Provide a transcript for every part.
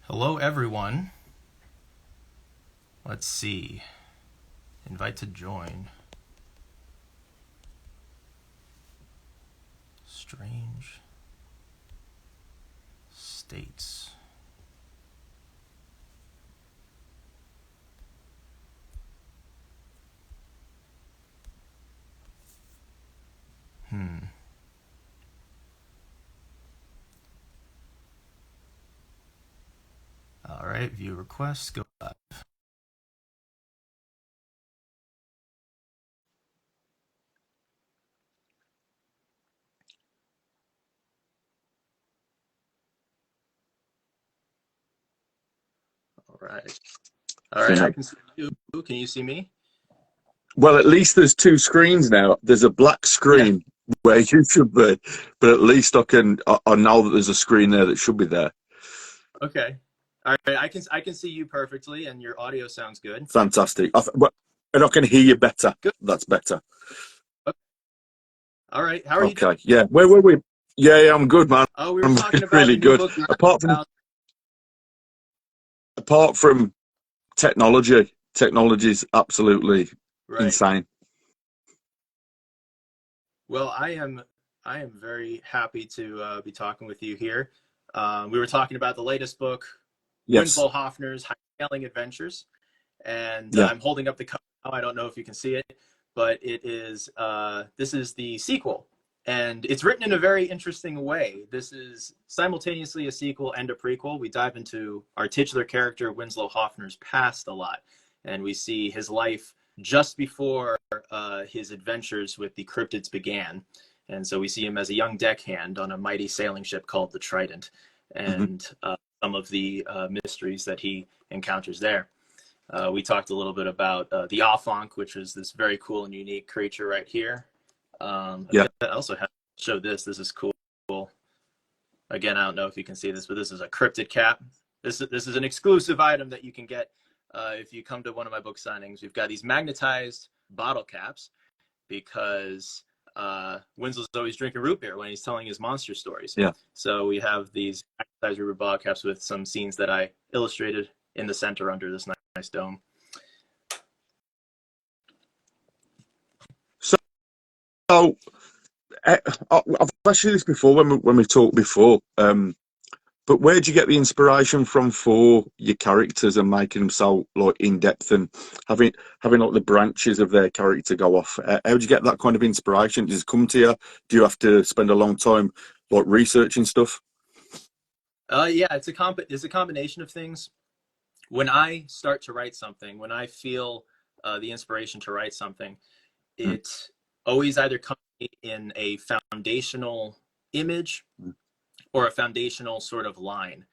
Hello, everyone. Let's see. Invite to join. Strange states. All right, view requests, go live. All right. All right, I can see you. Can you see me? Well, at least there's two screens now. There's a black screen where you should be, but at least I know that there's a screen there that should be there. Okay. All right, I can see you perfectly, and your audio sounds good. Fantastic. And I can hear you better. Good. That's better. Okay. All right. How are you doing? Okay. Yeah. Where were we? Yeah, I'm good, man. Oh, we were I'm talking about really the new good. book. Apart from technology's absolutely Right. insane. Well, I am very happy to be talking with you here. We were talking about the latest book, Yes. Winslow Hoffner's High-Scaling Adventures, and Yeah. I'm holding up the cover now. I don't know if you can see it, but it is this is the sequel, and it's written in a very interesting way. This is simultaneously a sequel and a prequel. We dive into our titular character Winslow Hoffner's past a lot, and we see his life just before his adventures with the cryptids began. And so we see him as a young deckhand on a mighty sailing ship called the Trident, and some of the mysteries that he encounters there. We talked a little bit about the Afonk, which is this very cool and unique creature right here. Yeah. I also have to show this. This is cool. Again, I don't know if you can see this, but this is a cryptid cap. This is an exclusive item that you can get if you come to one of my book signings. We've got these magnetized bottle caps because Winslow's always drinking root beer when he's telling his monster stories. Yeah. So we have these magnetized root beer bottle caps with some scenes that I illustrated in the center under this nice dome. So I've asked you this before when we talked before. But where do you get the inspiration from for your characters and making them so like in depth and having like the branches of their character go off? How do you get that kind of inspiration? Does it come to you? Do you have to spend a long time like researching stuff? Yeah, it's a combination of things. When I start to write something, when I feel the inspiration to write something, it always either comes in a foundational image or a foundational sort of line.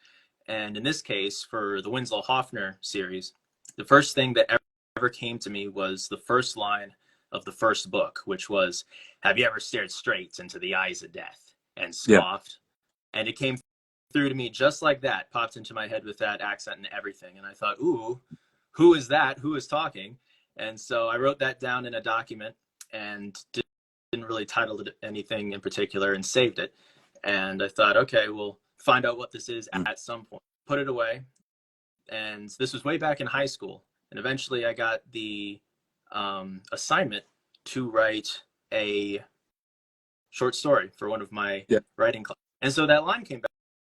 And in this case, for the Winslow Hoffner series, the first thing that ever came to me was the first line of the first book, which was, "Have you ever stared straight into the eyes of death and scoffed?" Yeah. And it came through to me just like that, popped into my head with that accent and everything. And I thought, ooh, who is that? Who is talking? And so I wrote that down in a document and didn't really title it anything in particular and saved it. And I thought, okay, we'll find out what this is at some point. Put it away. And this was way back in high school. And eventually I got the assignment to write a short story for one of my writing classes. And so that line came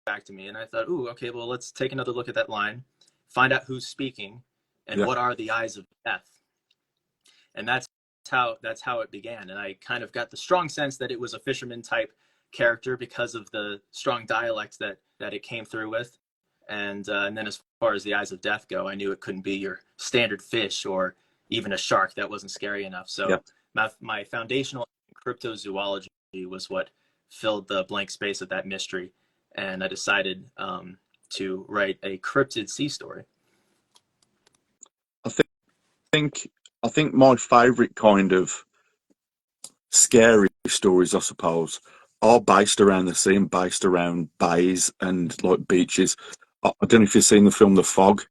back to me. And I thought, ooh, okay, well, let's take another look at that line, find out who's speaking, and what are the eyes of death. And that's how it began. And I kind of got the strong sense that it was a fisherman type character because of the strong dialect that it came through with. And then as far as the eyes of death go, I knew it couldn't be your standard fish or even a shark. That wasn't scary enough. So my foundational cryptozoology was what filled the blank space of that mystery. And I decided to write a cryptid sea story. I think my favourite kind of scary stories, I suppose, are based around the sea and based around bays and like beaches. I don't know if you've seen the film The Fog,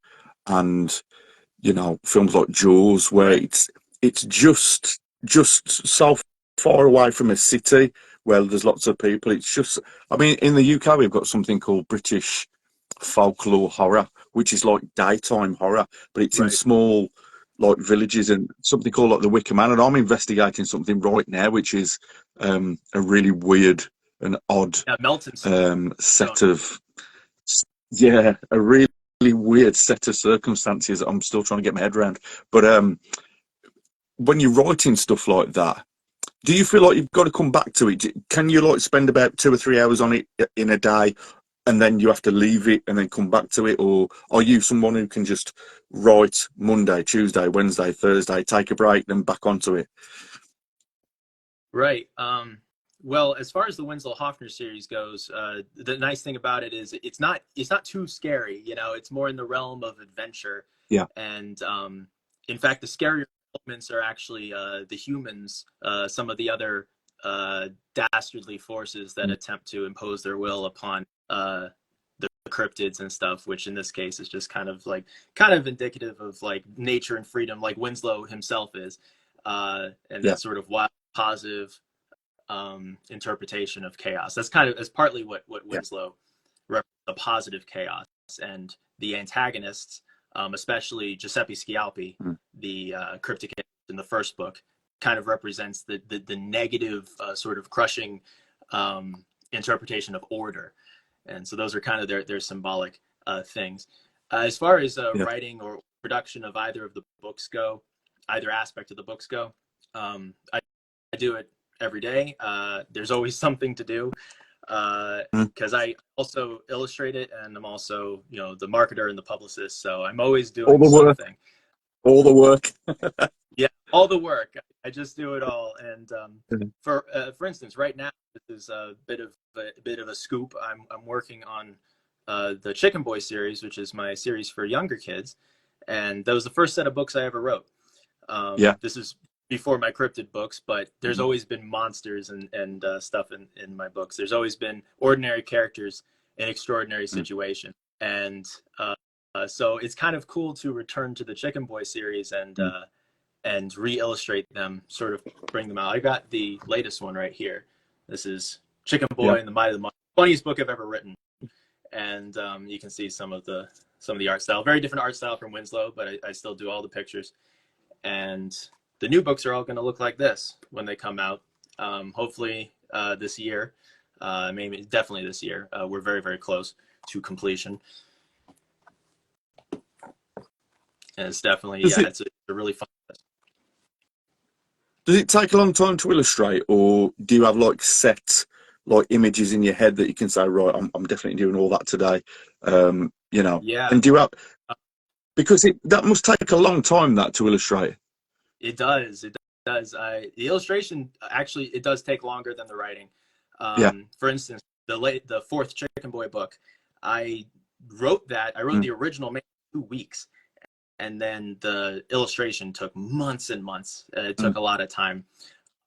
and films like Jaws, where it's just so far away from a city where there's lots of people. It's just, I mean, in the UK we've got something called British folklore horror, which is like daytime horror, but it's in Right. small like villages and something called like the Wicker Man. And I'm investigating something right now, which is a really weird and odd Yeah, Melton set Stone. of yeah, a really weird set of circumstances that I'm still trying to get my head around. But when you're writing stuff like that, do you feel like you've got to come back to it? Can you like spend about 2 or 3 hours on it in a day, and then you have to leave it and then come back to it, or are you someone who can just write Monday, Tuesday, Wednesday, Thursday, take a break, then back onto it? Right. Well, as far as the Winslow Hoffner series goes, the nice thing about it is it's not too scary. You know, it's more in the realm of adventure, Yeah, and in fact, the scarier elements are actually the humans, some of the other dastardly forces that mm, attempt to impose their will upon the cryptids and stuff. Which in this case is just kind of indicative of like nature and freedom, like Winslow himself is, and yeah, that sort of wild positive interpretation of chaos. That's partly what yeah, Winslow represents, the positive chaos, and the antagonists, especially Giuseppe Scialpi, mm, the cryptic in the first book, kind of represents the negative sort of crushing interpretation of order, and so those are kind of their symbolic things. As far as yeah, writing or production of either of the books go, either aspect of the books go, I do it every day. There's always something to do mm. because I also illustrate it, and I'm also, the marketer and the publicist. So I'm always All doing the work, something. all the work. Yeah, all the work. I just do it all. And Mm, for instance, right now this is a bit of a scoop. I'm working on the Chicken Boy series, which is my series for younger kids, and that was the first set of books I ever wrote. yeah, This is before my cryptid books, but there's mm, always been monsters and stuff in my books. There's always been ordinary characters in extraordinary mm, situations, and so it's kind of cool to return to the Chicken Boy series mm. and re-illustrate them, sort of bring them out. I got the latest one right here. This is Chicken Yeah. Boy and the Might of the Monster, funniest book I've ever written, and you can see some of the art style, very different art style from Winslow, but I still do all the pictures. And the new books are all going to look like this when they come out. Hopefully this year, maybe definitely this year. We're very, very close to completion, and it's definitely, Does yeah, it it's a really fun. does it take a long time to illustrate, or do you have like set like images in your head that you can say, right, I'm definitely doing all that today, you know? Yeah, And do you have, because that must take a long time that to illustrate. it does. It does. The illustration actually it does take longer than the writing. Yeah. For instance, the fourth Chicken Boy book, I I wrote Mm, the original maybe 2 weeks, and then the illustration took months and months. It mm. took a lot of time.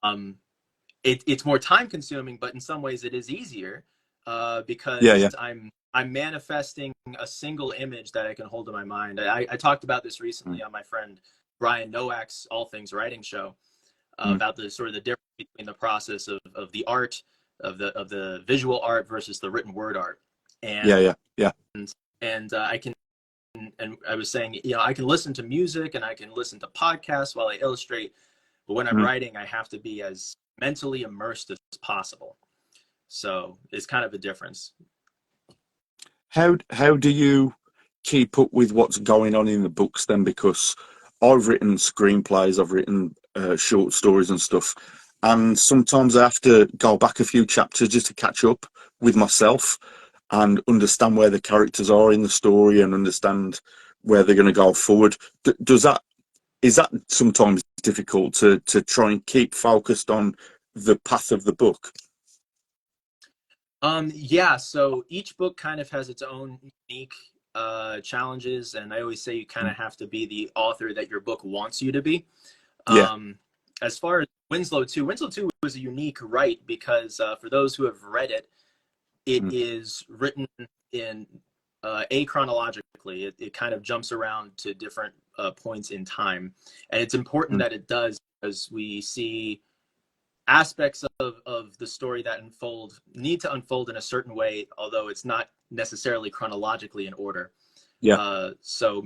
Um, it's more time consuming, but in some ways it is easier Yeah, because yeah. I'm manifesting a single image that I can hold in my mind. I talked about this Mm, recently on my friend Brian Nowak's All Things Writing show, mm. about the sort of the difference between the process of the art of the visual art versus the written word art, Yeah, and yeah, yeah. I can, and I was saying, I can listen to music and I can listen to podcasts while I illustrate, but when I'm Mm. writing, I have to be as mentally immersed as possible. So it's kind of a difference. How do you keep up with what's going on in the books then? Because I've written screenplays, I've written short stories and stuff, and sometimes I have to go back a few chapters just to catch up with myself and understand where the characters are in the story and understand where they're going to go forward. Does that is that sometimes difficult to try and keep focused on the path of the book? Yeah, so each book kind of has its own unique challenges, and I always say you kind Mm. of have to be the author that your book wants you to be. Yeah. Um, as far as Winslow 2 was a unique write because for those who have read it, it Mm, is written in achronologically. It kind of jumps around to different points in time, and it's important mm, that it does because we see aspects of the story that need to unfold in a certain way, although it's not necessarily chronologically in order. Yeah. So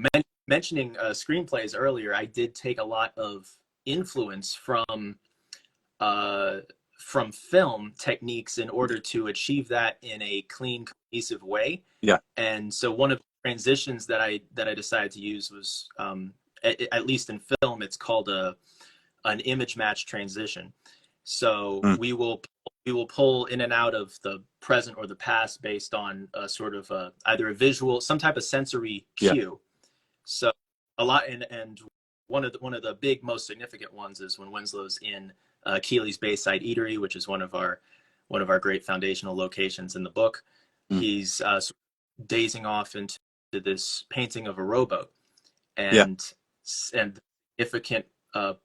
mentioning screenplays earlier, I did take a lot of influence uh, from film techniques in order to achieve that in a clean, cohesive way. Yeah. And so one of the transitions that I decided to use was, at least in film, it's called an image match transition. So Mm. we will pull in and out of the present or the past based on a sort of either a visual, some type of sensory Yeah. cue. So a lot, and one of the big, most significant ones is when Winslow's in Keeley's Bayside Eatery, which is one of our great foundational locations in the book. Mm. He's dazing off into this painting of a rowboat, Yeah. and significant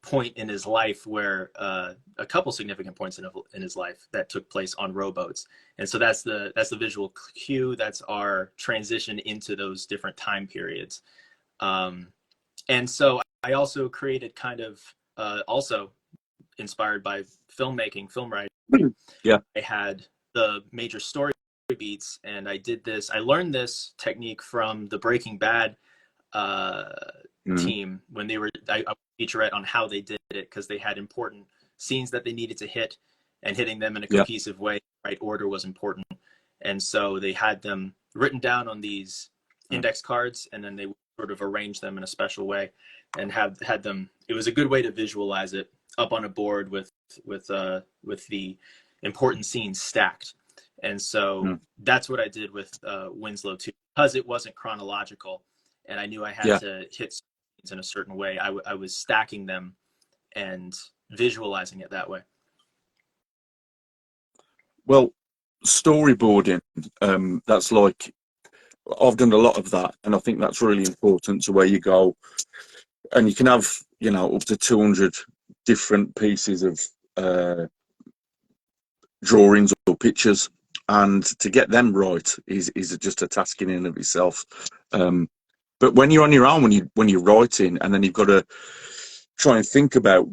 point in his life where a couple significant points in his life that took place on rowboats. And so that's the visual cue. That's our transition into those different time periods. And so I also created kind of also inspired by filmmaking, film writing. Yeah. I had the major story beats, and I learned this technique from the Breaking Bad uh, Mm. team when I was a featurette on how they did it, because they had important scenes that they needed to hit, and hitting them in a Yeah. cohesive way, right order was important. And so they had them written down on these Mm. index cards, and then they sort of arranged them in a special way, and had them. It was a good way to visualize it up on a board with the important scenes stacked. And so Mm. that's what I did with Winslow too, because it wasn't chronological, and I knew I had Yeah. to hit scenes in a certain way. I was stacking them and visualizing it that way. Well, storyboarding, that's like, I've done a lot of that, and I think that's really important to where you go. And you can have, up to 200 different pieces of drawings or pictures, and to get them right is just a task in and of itself. But when you're on your own, when you're writing, and then you've got to try and think about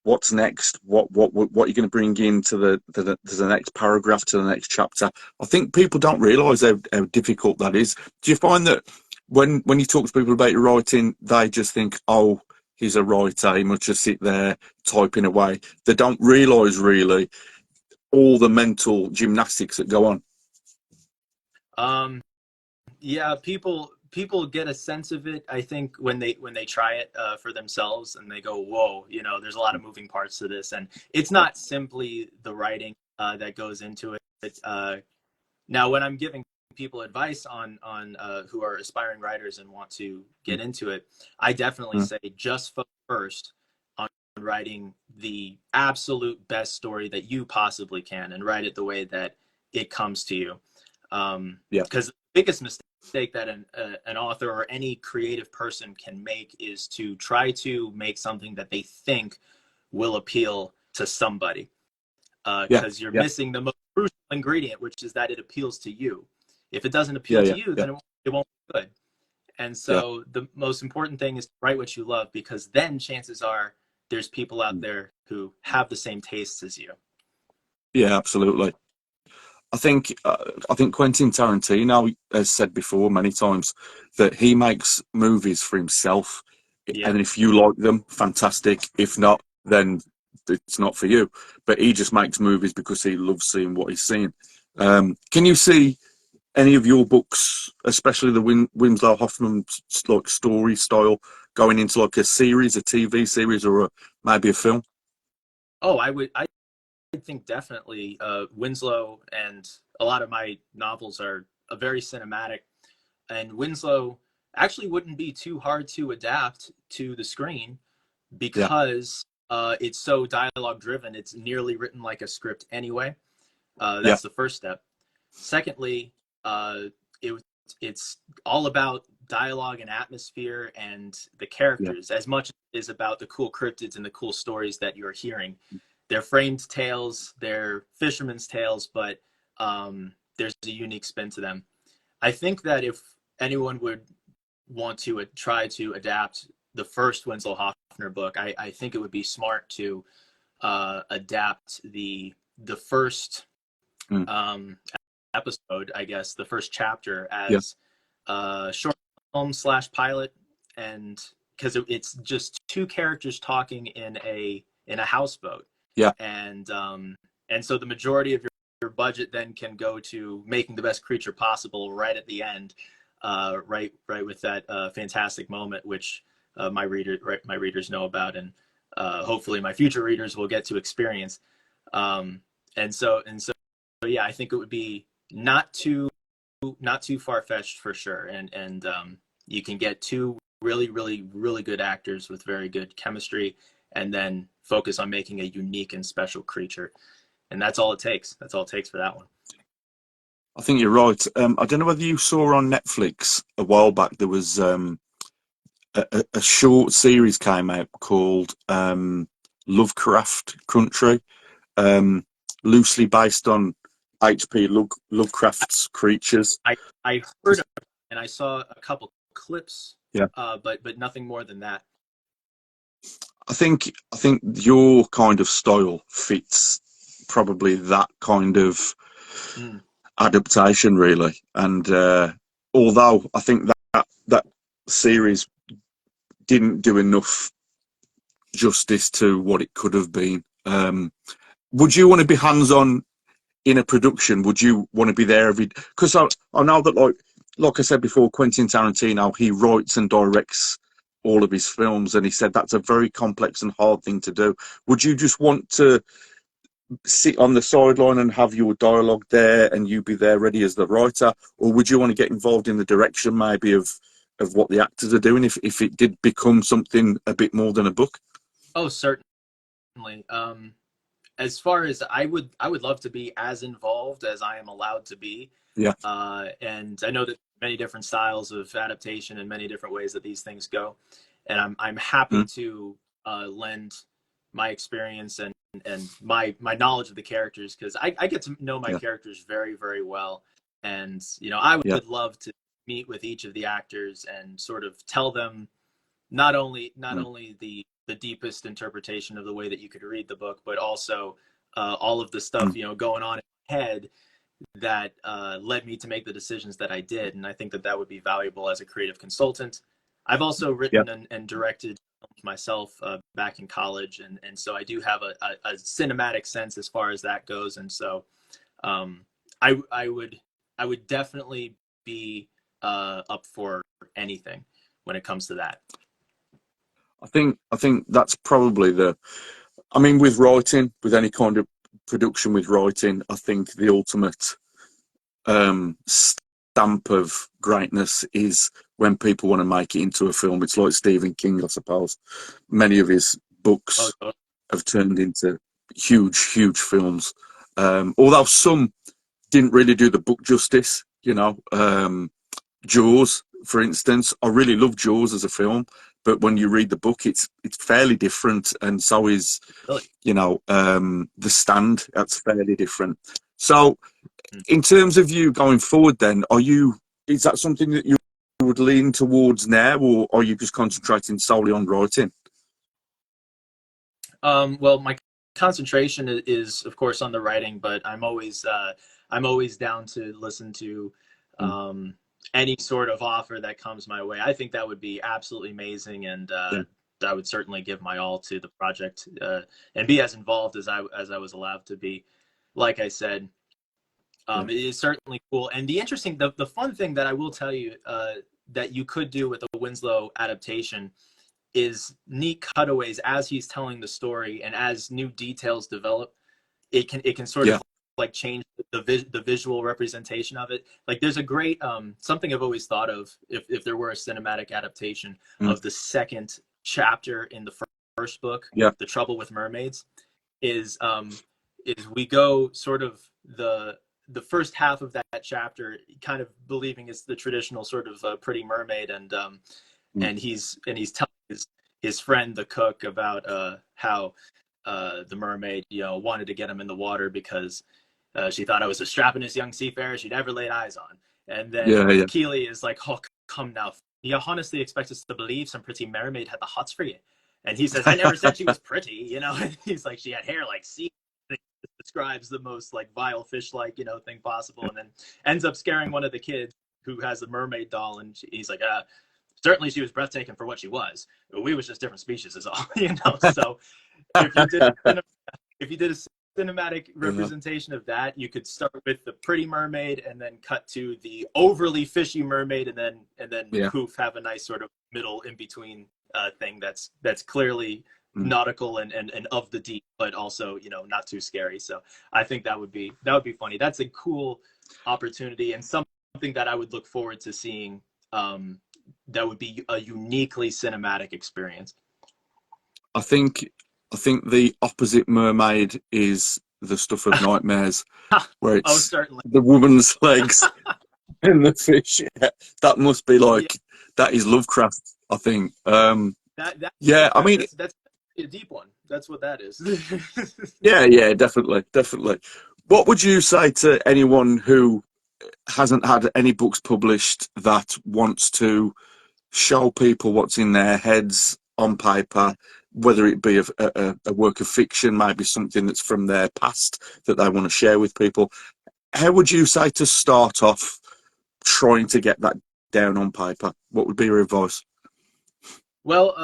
what's next, what you're going to bring into the next paragraph, to the next chapter. I think people don't realise how difficult that is. Do you find that when you talk to people about your writing, they just think, oh, he's a writer, he must just sit there typing away? They don't realise really all the mental gymnastics that go on. Um, yeah, people get a sense of it, I think, when they try it for themselves, and they go, whoa, there's a lot of moving parts to this. And it's not simply the writing that goes into it. Now, when I'm giving people advice on who are aspiring writers and want to get into it, I definitely Mm. say just focus first on writing the absolute best story that you possibly can, and write it the way that it comes to you. Yeah. Because the biggest mistake that an author or any creative person can make is to try to make something that they think will appeal to somebody, Yeah. because you're Yeah. missing the most crucial ingredient, which is that it appeals to you. If it doesn't Yeah. appeal to Yeah. you, Yeah. then it won't be good. And Yeah. so the most important thing is to write what you love, because then chances are there's people out there who have the same tastes as you. Yeah. Absolutely. I think Quentin Tarantino has said before many times that he makes movies for himself, Yeah. and if you like them, fantastic. If not, then it's not for you. But he just makes movies because he loves seeing what he's seeing. Can you see any of your books, especially the Winslow Hoffman like story style, going into like a series, a TV series, or maybe a film? Oh, I think definitely Winslow, and a lot of my novels are very cinematic, and Winslow actually wouldn't be too hard to adapt to the screen, Yeah. because it's so dialogue driven. It's nearly written like a script anyway. Yeah. That's the first step. Secondly, uh, it, it's all about dialogue and atmosphere and the Yeah. characters, as much as it is about the cool cryptids and the cool stories that you're hearing. They're framed tales, they're fishermen's tales, but there's a unique spin to them. I think that if anyone would want to try to adapt the first Winslow Hoffner book, I think it would be smart to adapt the first Mm. episode, I guess, the first chapter Yeah, as a short film slash pilot, and because it's just two characters talking in a houseboat, yeah. and so the majority of your budget then can go to making the best creature possible right at the end, right with that fantastic moment, which my readers know about, and hopefully my future readers will get to experience. Um, and so yeah, I think it would be not too far fetched for sure, and you can get two really good actors with very good chemistry, and then focus on making a unique and special creature, and that's all it takes. That's all it takes for that one. I think you're right. I don't know whether you saw on Netflix a while back. There was a short series came out called Lovecraft Country, um, loosely based on H.P. Lovecraft's creatures. I heard of it, and I saw a couple clips, Yeah, but nothing more than that. I think your kind of style fits probably that kind of Mm. adaptation, really. And although I think that series didn't do enough justice to what it could have been. Would you want to be hands-on in a production? Would you want to be there every? Because I know that like I said before, Quentin Tarantino, he writes and directs all of his films, and he said that's a very complex and hard thing to do. Would you just want to sit on the sideline and have your dialogue there, and you be there ready as the writer, or would you want to get involved in the direction maybe of what the actors are doing if it did become something a bit more than a book? Oh, certainly. As far as I would love to be as involved as I am allowed to be. Yeah. And I know that many different styles of adaptation and many different ways that these things go. And I'm happy Mm. to lend my experience and my knowledge of the characters, because I get to know my Yeah. characters very well. And I Yeah. would love to meet with each of the actors and sort of tell them not only Mm. the deepest interpretation of the way that you could read the book, but also all of the stuff Mm. going on in my head that led me to make the decisions that I did. And I think that that would be valuable as a creative consultant. I've also Yeah. written and directed films myself back in college, and so I do have a cinematic sense as far as that goes. And so um, I would definitely be up for anything when it comes to that. I think that's probably I mean, with writing, with any kind of production with writing, I think the ultimate stamp of greatness is when people want to make it into a film. It's like Stephen King, I suppose. Many of his Oh, books totally. have turned into huge films. Although some didn't really do the book justice, Jaws, for instance. I really love Jaws as a film, but when you read the book, it's fairly different, and so is Really. The Stand. That's fairly different. So, Mm. in terms of you going forward, then, is that something that you would lean towards now, or are you just concentrating solely on writing? Well, my concentration is, of course, on the writing, but I'm always down to listen to Mm. um, any sort of offer that comes my way. I think that would be absolutely amazing, and Yeah, I would certainly give my all to the project and be as involved as I was allowed to be. Like I said, yeah, it is certainly cool. And the fun thing that I will tell you that you could do with a Winslow adaptation is neat cutaways as he's telling the story, and as new details develop, it can sort yeah. of like change the visual representation of it. Like there's a great something I've always thought of, if there were a cinematic adaptation Mm. of the second chapter in the first book, Yeah, The Trouble with Mermaids, is we go sort of the first half of that chapter kind of believing it's the traditional sort of Pretty Mermaid, mm. and he's telling his friend the cook about how the mermaid wanted to get him in the water because she thought I was the strappingest young seafarer she'd ever laid eyes on. And then Yeah, yeah. Keeley is like, "Oh, come now, you honestly expect us to believe some pretty mermaid had the hots for you?" And he says, "I never said she was pretty." And he's like, "She had hair like sea." describes the most like vile fish-like, you know, thing possible, and then ends up scaring one of the kids who has a mermaid doll, and he's like, certainly she was breathtaking for what she was. We was just different species, is all, you know. So if you did if you did a cinematic representation of that, you could start with the pretty mermaid and then cut to the overly fishy mermaid, and then poof, have a nice sort of middle in between thing that's clearly nautical and of the deep, but also, you know, not too scary. So I think that would be funny. That's a cool opportunity and something that I would look forward to seeing. That would be a uniquely cinematic experience. I think the opposite mermaid is the stuff of nightmares, where it's the woman's legs and the fish. Yeah, that must be like that is Lovecraft, I think. Yeah, I mean that's a deep one. That's what that is. yeah, definitely. What would you say to anyone who hasn't had any books published that wants to show people what's in their heads on paper, whether it be a work of fiction, maybe something that's from their past that they want to share with people? How would you say to start off trying to get that down on paper? What would be your advice? Well,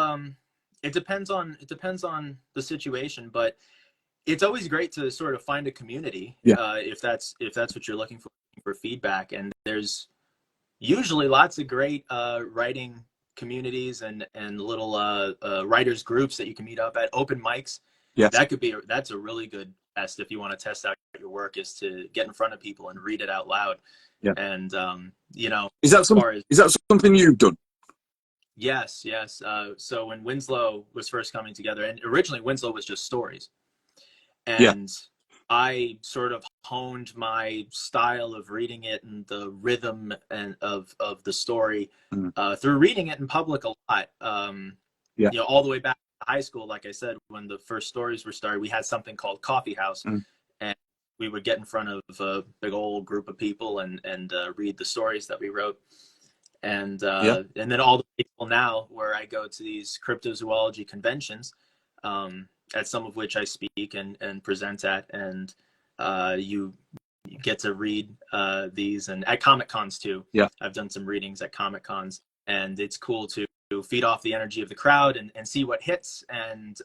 it depends on the situation, but it's always great to sort of find a community, if that's what you're looking for feedback. And there's usually lots of great writing communities and little writers groups that you can meet up at, open mics. Yes. That's a really good test if you want to test out your work, is to get in front of people and read it out loud. Yeah. And you know, is that something you've done? Yes. So when Winslow was first coming together, and originally Winslow was just stories, and I sort of honed my style of reading it and the rhythm and of the story through reading it in public a lot. You know, all the way back to high school, like I said, when the first stories were started, we had something called Coffee House, and we would get in front of a big old group of people and read the stories that we wrote. And then all the people now, where I go to these cryptozoology conventions, at some of which I speak and present at, and you get to read these, and at Comic Cons too. Yeah, I've done some readings at Comic Cons, and it's cool to feed off the energy of the crowd and see what hits. And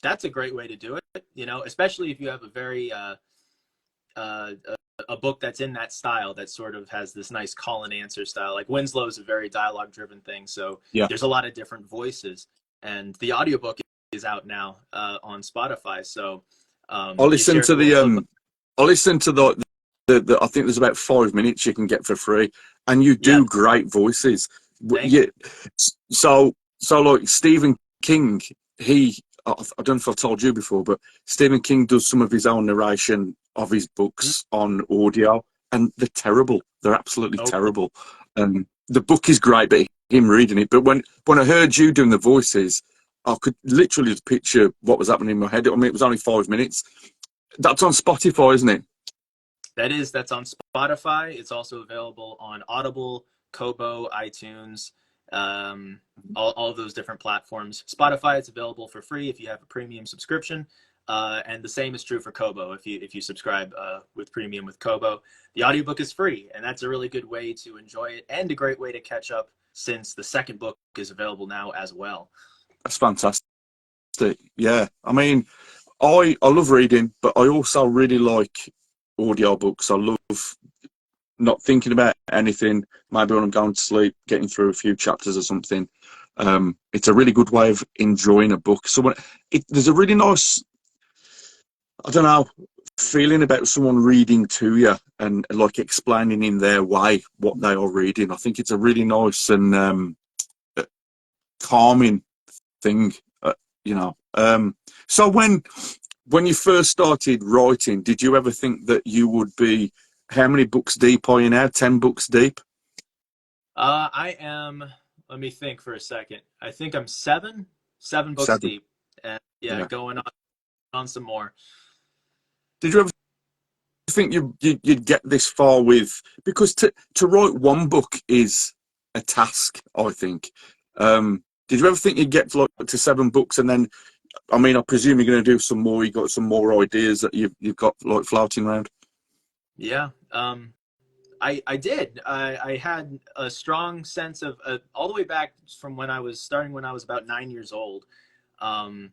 that's a great way to do it, you know, especially if you have a very a book that's in that style, that sort of has this nice call and answer style. Like Winslow is a very dialogue driven thing, so there's a lot of different voices, and the audiobook is out now on Spotify. So I'll listen to the I think there's about 5 minutes you can get for free, and you do great voices. So like Stephen King, I don't know if I've told you before, but Stephen King does some of his own narration of his books on audio, and they're terrible. They're absolutely terrible. The book is great, but him reading it. But when I heard you doing the voices, I could literally just picture what was happening in my head. I mean, it was only 5 minutes. That's on Spotify, isn't it? That's on Spotify. It's also available on Audible, Kobo, iTunes, all of those different platforms. Spotify, it's available for free if you have a premium subscription. And the same is true for Kobo. If you subscribe with premium with Kobo, the audiobook is free, and that's a really good way to enjoy it, and a great way to catch up, since the second book is available now as well. That's fantastic. Yeah, I mean, I love reading, but I also really like audiobooks. I love not thinking about anything. Maybe when I'm going to sleep, getting through a few chapters or something. It's a really good way of enjoying a book. So there's a really nice, I don't know, feeling about someone reading to you and like explaining in their way what they are reading. I think it's a really nice and calming thing, you know. So when you first started writing, did you ever think that you would be, how many books deep are you now? 10 books deep? I am, let me think for a second. I think I'm seven books deep, and going on some more. Did you ever think you'd get this far with, because to write one book is a task, I think. Did you ever think you'd get to 7 books and then I mean, I presume you're going to do some more. You got some more ideas that you've got like floating around. Yeah. I did. I had a strong sense of all the way back from when I was starting when I was about 9 years old. Um,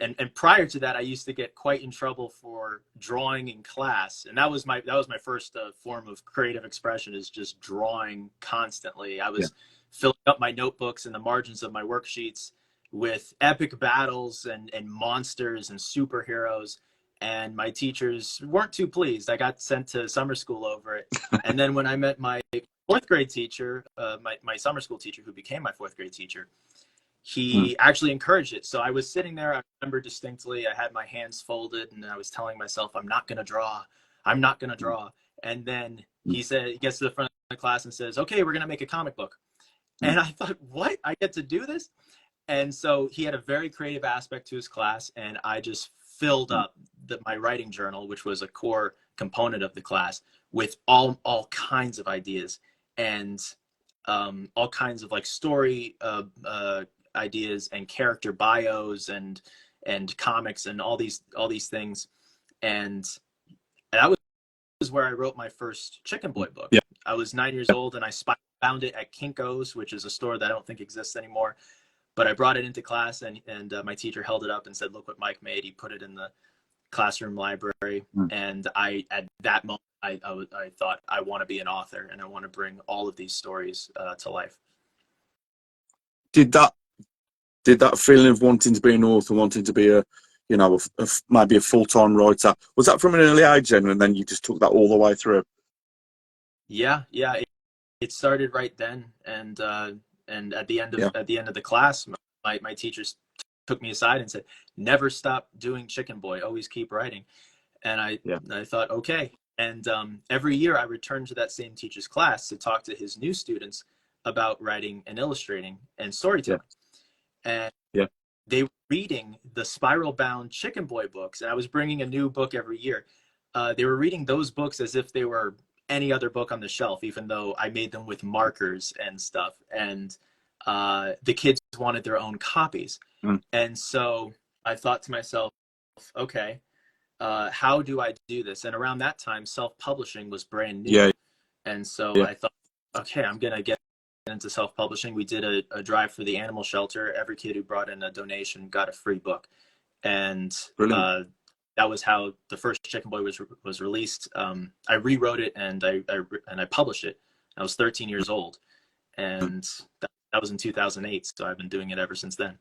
and prior to that, I used to get quite in trouble for drawing in class, and that was my first form of creative expression, is just drawing constantly. I Yeah. was filling up my notebooks and the margins of my worksheets with epic battles and monsters and superheroes, and my teachers weren't too pleased. I got sent to summer school over it, and then when I met my fourth grade teacher, my summer school teacher, who became my fourth grade teacher, Mm. he actually encouraged it. So I was sitting there, I remember distinctly, I had my hands folded and I was telling myself, I'm not going to draw. I'm not going to draw. And then Mm. he gets to the front of the class and says, okay, we're going to make a comic book. Mm. And I thought, what? I get to do this? And so he had a very creative aspect to his class. And I just filled Mm. up my writing journal, which was a core component of the class, with all kinds of ideas and all kinds of like story ideas and character bios and comics and all these things. And that was where I wrote my first Chicken Boy book. Yeah. I was 9 years old and I found it at Kinko's, which is a store that I don't think exists anymore. But I brought it into class, and my teacher held it up and said, "Look what Mike made." He put it in the classroom library, Mm. and at that moment I thought, I want to be an author and I want to bring all of these stories to life. Did that did that feeling of wanting to be an author, wanting to be maybe a full-time writer, was that from an early age then, and then you just took that all the way through? Yeah, yeah. It started right then, and at the end of Yeah. the class, my teachers took me aside and said, "Never stop doing Chicken Boy. Always keep writing." And Yeah. I thought, okay. And every year I returned to that same teacher's class to talk to his new students about writing and illustrating and Yeah. storytelling. And Yeah. they were reading the spiral bound Chicken Boy books, and I was bringing a new book every year. They were reading those books as if they were any other book on the shelf, even though I made them with markers and stuff. And the kids wanted their own copies. Mm. And so I thought to myself, okay, how do I do this? And around that time, self-publishing was brand new. Yeah. And so Yeah. I thought, okay, I'm going to get into self-publishing. We did a drive for the animal shelter. Every kid who brought in a donation got a free book. And Brilliant. that was how the first Chicken Boy was released. I rewrote it and I published it. I was 13 years old, and that was in 2008. So I've been doing it ever since then.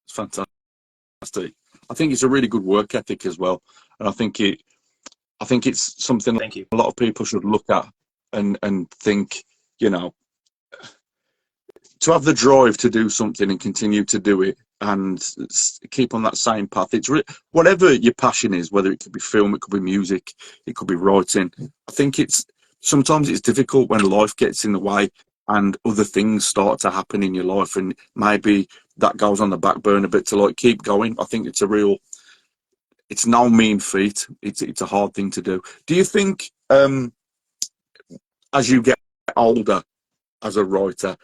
It's fantastic. I think it's a really good work ethic as well, and I think it's something Thank you. a lot of people should look at and think, you know, to have the drive to do something and continue to do it and keep on that same path. It's whatever your passion is, whether it could be film, it could be music, it could be writing. I think sometimes it's difficult when life gets in the way and other things start to happen in your life, and maybe that goes on the back burner a bit to like keep going. I think it's no mean feat. It's a hard thing to do. Do you think as you get older as a writer,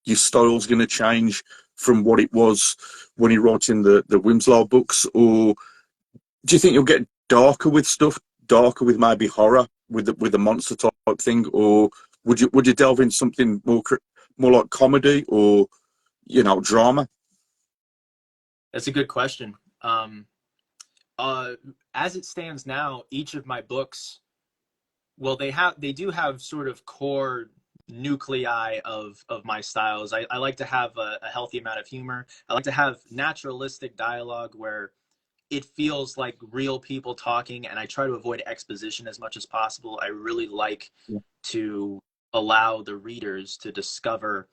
your style's going to change from what it was when you're writing the Winslow books, or do you think you'll get darker with stuff, darker with maybe horror, with the monster type thing, or would you delve into something more like comedy or drama? That's a good question. As it stands now, each of my books, well, they do have sort of core nuclei of my styles. I like to have a healthy amount of humor. I like to have naturalistic dialogue where it feels like real people talking, and I try to avoid exposition as much as possible. I really like Yeah. to allow the readers to discover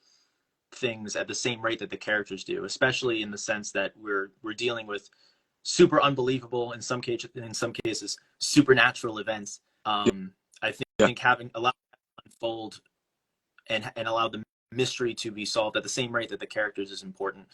things at the same rate that the characters do, especially in the sense that we're dealing with super unbelievable, in some cases supernatural events. I Yeah. think having allowed that to unfold and allow the mystery to be solved at the same rate that the characters is important.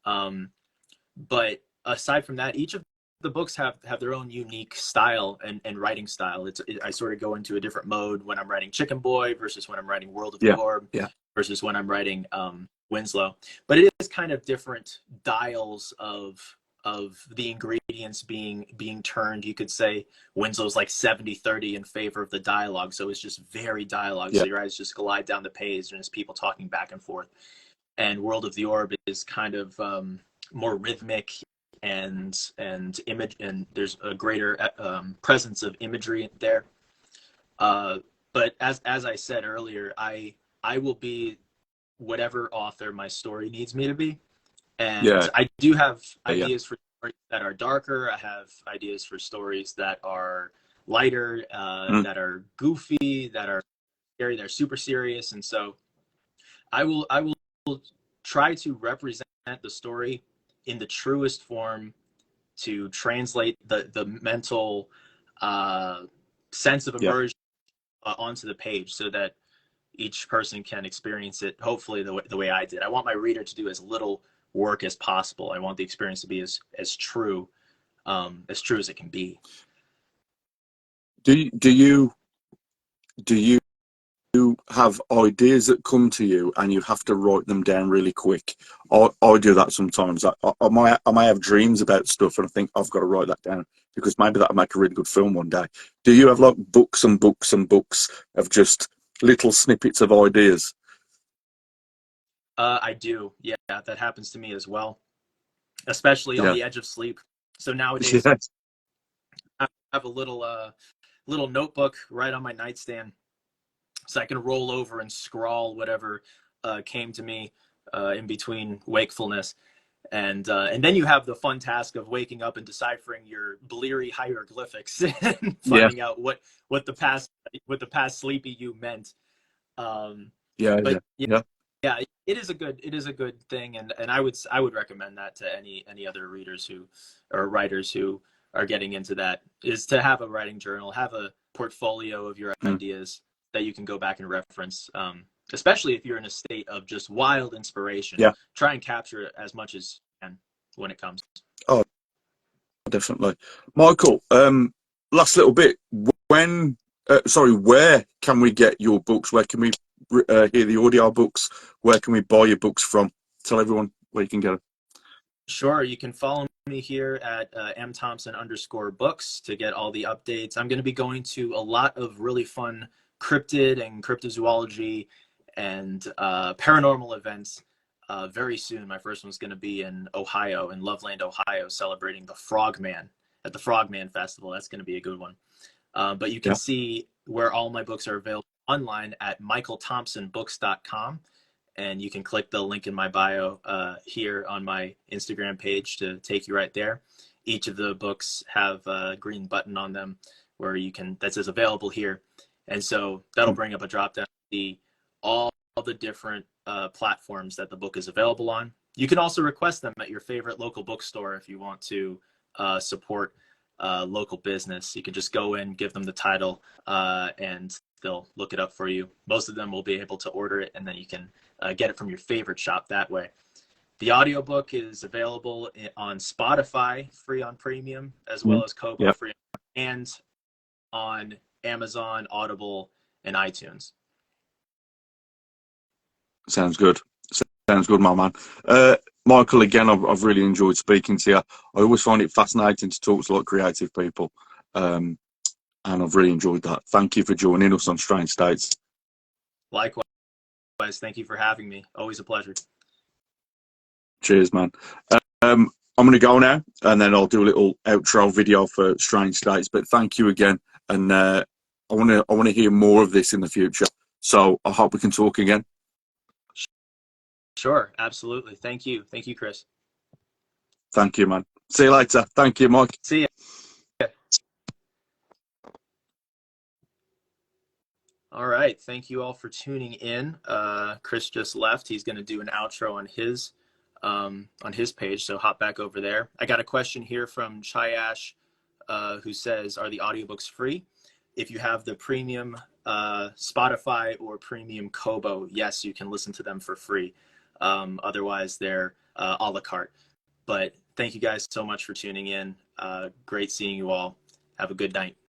But aside from that, each of the books have their own unique style and writing style. I sort of go into a different mode when I'm writing Chicken Boy versus when I'm writing World of Yeah. Gore Yeah. versus when I'm writing Winslow. But it is kind of different dials of the ingredients being turned. You could say Winslow's like 70-30 in favor of the dialogue, so it's just very dialogue. Yeah. So your eyes just glide down the page, and it's people talking back and forth. And World of the Orb is kind of more rhythmic and image, and there's a greater presence of imagery there. But as I said earlier, I will be whatever author my story needs me to be. And Yeah. I do have Yeah. ideas for stories that are darker. I have ideas for stories that are lighter, that are goofy, that are scary, that are super serious. And so I will try to represent the story in the truest form, to translate the mental sense of Yeah. immersion onto the page, so that each person can experience it hopefully the way I did. I want my reader to do as little work as possible. I want the experience to be as true as it can be. Do you have ideas that come to you and you have to write them down really quick? I do that sometimes. I might have dreams about stuff and I think I've got to write that down because maybe that'll make a really good film one day. Do you have like books and books and books of just little snippets of ideas? I do. Yeah, that happens to me as well, especially on Yeah. the edge of sleep. So nowadays Yes. I have a little notebook right on my nightstand, so I can roll over and scrawl whatever came to me in between wakefulness. And then you have the fun task of waking up and deciphering your bleary hieroglyphics and Yeah. finding out what the past sleepy you meant. Yeah. But Yeah. Yeah. yeah, it is a good thing, and I would recommend that to any other readers who or writers who are getting into that, is to have a writing journal, have a portfolio of your Mm. ideas that you can go back and reference. Especially if you're in a state of just wild inspiration, Yeah. try and capture it as much as you can when it comes. Oh, definitely. Michael, last little bit. When, sorry, where can we get your books? Where can we hear the audio books? Where can we buy your books from? Tell everyone where you can get them. Sure, you can follow me here at mthompson_books to get all the updates. I'm going to be going to a lot of really fun cryptid and cryptozoology and paranormal events very soon. My first one's going to be in Ohio, in Loveland, Ohio, celebrating the Frogman at the Frogman Festival. That's going to be a good one. But you can Yeah. see where all my books are available online at michaelthompsonbooks.com. And you can click the link in my bio here on my Instagram page to take you right there. Each of the books have a green button on them where you can, that says available here. And so that'll bring up a drop down to see all the different platforms that the book is available on. You can also request them at your favorite local bookstore if you want to support local business. You can just go in, give them the title, and they'll look it up for you. Most of them will be able to order it, and then you can get it from your favorite shop that way. The audiobook is available on Spotify, free on premium, as well as Kobo, Yeah. free, and on Amazon, Audible, and iTunes. Sounds good. Sounds good, my man. Michael, again, I've really enjoyed speaking to you. I always find it fascinating to talk to like creative people, and I've really enjoyed that. Thank you for joining us on Strange States. Likewise, thank you for having me. Always a pleasure. Cheers, man. I'm going to go now, and then I'll do a little outro video for Strange States. But thank you again, and I want to hear more of this in the future. So I hope we can talk again. Sure, absolutely. Thank you, Chris. Thank you, man. See you later. Thank you, Mike. See ya. All right, thank you all for tuning in. Chris just left. He's going to do an outro on his page, so hop back over there. I got a question here from Chayash, who says, "Are the audiobooks free?" If you have the premium Spotify or premium Kobo, yes, you can listen to them for free. Otherwise, they're a la carte. But thank you guys so much for tuning in. Great seeing you all. Have a good night.